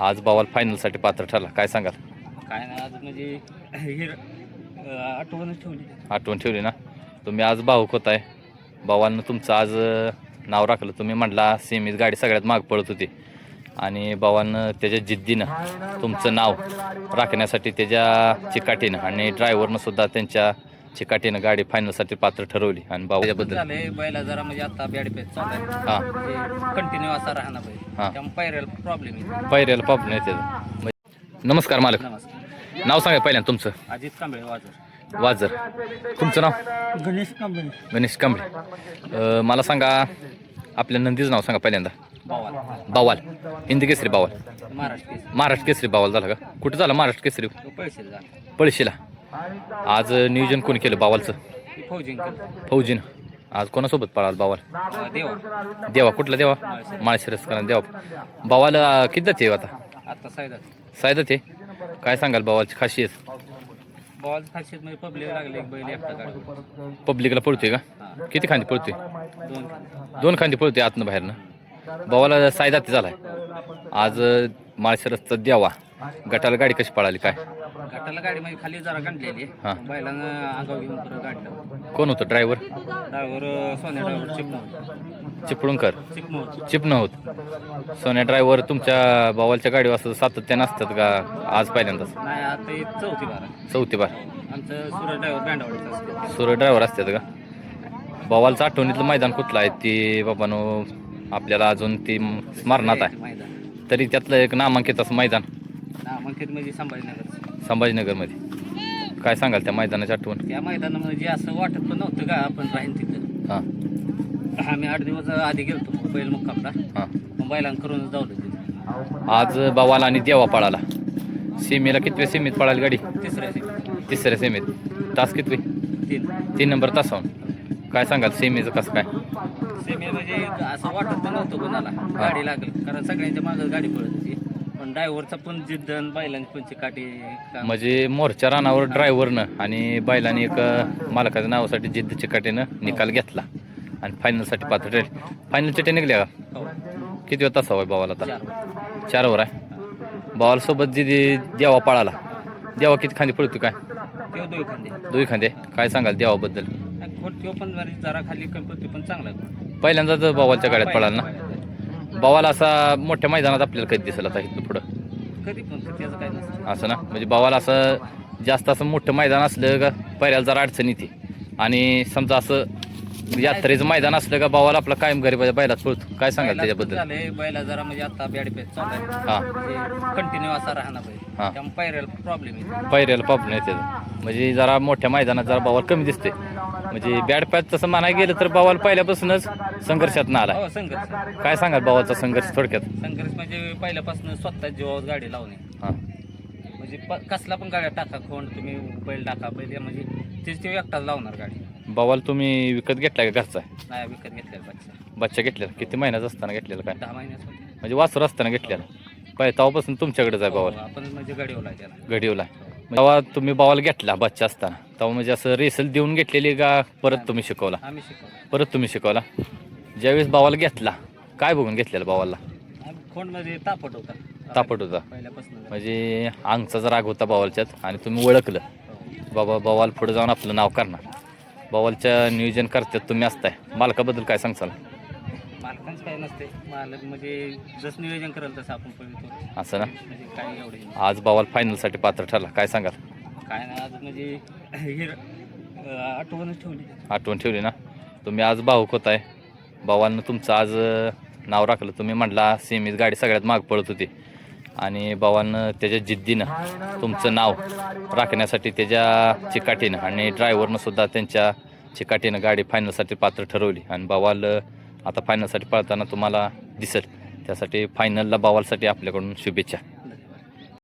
आज बवाल फायनलसाठी पात्र ठरला, काय सांगाल? काय नाही आज म्हणजे हे आठवण ठेवली ना तुम्ही. आज भाऊक होताय, बवालनं तुमचं आज नाव राखलं. तुम्ही म्हटला सेमीत गाडी सगळ्यात माग पळत होती आणि बवालनं त्याच्या जिद्दीनं तुमचं नाव राखण्यासाठी त्याच्या चिकाटीनं आणि ड्रायव्हरनं सुद्धा त्यांच्या चिकाटीनं गाडी फायनलसाठी पात्र ठरवली. आणि भाऊ त्याबद्दल झालंय बैला जरा म्हणजे आता बॅड पेच चालू आहे. हां कंटिन्यू असा राहणार बैल. हां. त्यामुळे पायऱ्याला प्रॉब्लेम येतो. पैऱ्याला प्रॉब्लेम येते. नमस्कार मालक, नमस्कार. नाव सांगा पहिल्यांदा तुमचं. अजित कांबळे वाजर. वाजर. तुमचं नाव? गणेश कांबळे. गणेश कांबळे. मला सांगा आपल्या नंदीचं नाव सांगा पहिल्यांदा. बवाल. बवाल, हिंदी केसरी बवाल. महाराष्ट्र महाराष्ट्र केसरी बवाल झाला का? कुठं झाला महाराष्ट्र केसरी? पैसे झाले. पळशीला. आज नियोजन कोणी केलं बवालचं? फौजिंग फौजीनं. आज कोणासोबत पळाल बवाल? देवा. देवा. कुठला देवा? माळशिरस करा देवा. बवाल किती जाते आता? आता सायदा सायदा ते काय सांगाल बवालची खासियत? बॉल खासियत म्हणजे पब्लिक लागले एक बैल एकटा गाडी. पब्लिकला पळतोय का? किती खांदी पळतोय? दोन. दोन खांदी पळतोय आतनं बाहेरनं. बवाला सायदा ते झालाय. आज माळशिरसचा देवा गटाला गाडी कशी पळाली काय? गटाला गाडी म्हणजे खाली जरा गंडलेली. हां. बैलानं आगाव घेऊन परत गाडीला. कोण होतं ड्रायव्हर? ड्रायव्हर सोन्या ड्रायव्हर चिपणूर. चिपळूणकर. चिपणूर. चिपणं होत. सोन्या ड्रायव्हर तुमच्या बवालच्या गाडीवर असं सातत्यानं असतात का आज पहिल्यांदाच? नाही आता ही चौथी बार आहे. चौथी बार. आमचं सूरज ड्रायव्हर बँडवाडीचं असते. सूर्य ड्रायव्हर असतात का? बवालचं आठवणीतलं मैदान कुठलं आहे ती बाबानो आपल्याला अजून ती स्मरणात आहे, मैदान तरी त्यातलं एक नामांकित असं मैदान नामांकित म्हणजे संभाजीनगर. संभाजीनगरमध्ये. काय सांगाल त्या मैदानाची आठवण? त्या मैदानामध्ये असं वाटत पण नव्हतं का आपण राहीन तिथं. हां आम्ही 8 दिवस आधी गेलतो बैल मुक्कामला. हां. मग बैलांना करूनच जावलं तिथं. आज बवाल आणि देवा पळाला. सेमीला कितव्या सेमीत पळाली गाडी? तिसऱ्या सेमीत. तास कितवी? 3 नंबर तासावर. काय सांगाल सेमीचं कसं काय? सेमी म्हणजे असं वाटत पण नव्हतं कोणाला गाडी लागेल, कारण सगळ्यांच्या मागं गाडी पळत होती. पण ड्रायव्हरचा पण जिद्द आणि बैलांची पण चिकाटी काम. म्हणजे मोर्चा रानावर ड्रायव्हरनं आणि बैलाने एक मालकाच्या नावासाठी जिद्द चिकाटीनं निकाल घेतला आणि फायनलसाठी पात्र ठरले. फायनल चिठ्ठ्या निघल्या का? हो. किती वेळ तासावर बवाल आता? 4. 4 वर आहे. बवालसोबत जी देवा पळाला, देवा किती खांदी पळतो काय? तेव्हा दोन खांदे. दोन खांदे. काय सांगाल देवाबद्दल? तो पण जरा खाली कमी पण चांगला आहे. पहिल्यांदाच बवालच्या गाड्यात पळाला ना. बवाल असा मोठ्या मैदानात आपल्याला कधी दिसेल आता इथं पुढं? कधी पण त्याचं काय नसतं. असं ना, म्हणजे बवाल असं जास्त असं मोठं मैदान असलं का पहिल्याला जरा अडचण येते. आणि समजा असं यात्रेचं मैदान असलं का बवाल आपला कायम घरी बैलात पळतो. काय सांगाल त्याच्याबद्दल? झालंय बैला जरा म्हणजे आता बॅड पेच चालू आहे. हां कंटिन्यू असा राहणार बैल. हां. त्यामुळे पायऱ्याला प्रॉब्लेम येतो. पैऱ्याला प्रॉब्लेम येते. म्हणजे जरा मोठ्या मैदानात जरा बवाल कमी दिसते. म्हणजे बॅड पॅच तसं म्हणायला गेलं तर बवाल पहिल्यापासूनच संघर्षात ना आला. हो, संघर्ष. काय सांगाल बवालचा संघर्ष थोडक्यात? संघर्ष म्हणजे पहिल्यापासून स्वतः जीवावर गाडी लावणे. हां म्हणजे कसला पण गाड्या टाका, खोंड तुम्ही बैल टाका, बैल म्हणजे तेच ते एकटाच लावणार गाडी. बवाल तुम्ही विकत घेतला का घरचा? नाही विकत घेतलेला बच्चा. बच्चा घेतलेला किती महिन्याचा असताना घेतलेला काय? 10 महिन्यासाठी. म्हणजे वासर असताना घेतलेला. पहिल्या तेव्हापासून तुमच्याकडेच आहे बवाल? आपण म्हणजे गडीवला त्याला. घडीवला. तेव्हा तुम्ही बवाल घेतला बच्चा असताना तेव्हा म्हणजे असं रेसल देऊन घेतलेली का परत तुम्ही शिकवला? आम्ही शिकवलं. परत तुम्ही शिकवला. ज्यावेळेस बवाल घेतला काय बघून घेतलेला बवालला? खोंड मध्ये तापट होता. तापट होता. पहिल्यापासून. म्हणजे अंगचाच राग होता बवालच्यात आणि तुम्ही ओळखलं बाबा बवाल पुढे जाऊन आपलं नाव करणार. बवालच्या नियोजन करतात तुम्ही असताय. मालकाबद्दल काय सांगसाल? मालकांचं काय नसते. मालक म्हणजे जसं नियोजन करेल तसं आपण पळतो. असं ना. म्हणजे काय एवढे आज बवाल फायनलसाठी पात्र ठरला, काय सांगाल? काय नाही आज म्हणजे हे आठवणच ठेवली. आठवण ठेवली ना तुम्ही. आज भाऊक होताय. बवालनं तुमचं आज नाव राखलं. तुम्ही म्हटला सेमीत गाडी सगळ्यात माग पळत होती आणि बवालनं त्याच्या जिद्दीनं तुमचं नाव राखण्यासाठी त्याच्या चिकाटीनं आणि ड्रायव्हरनं सुद्धा त्यांच्या चिकाटीनं गाडी फायनलसाठी पात्र ठरवली. आणि बवाल आता फायनलसाठी पळताना तुम्हाला दिसेल. त्यासाठी फायनलला बवालसाठी आपल्याकडून शुभेच्छा.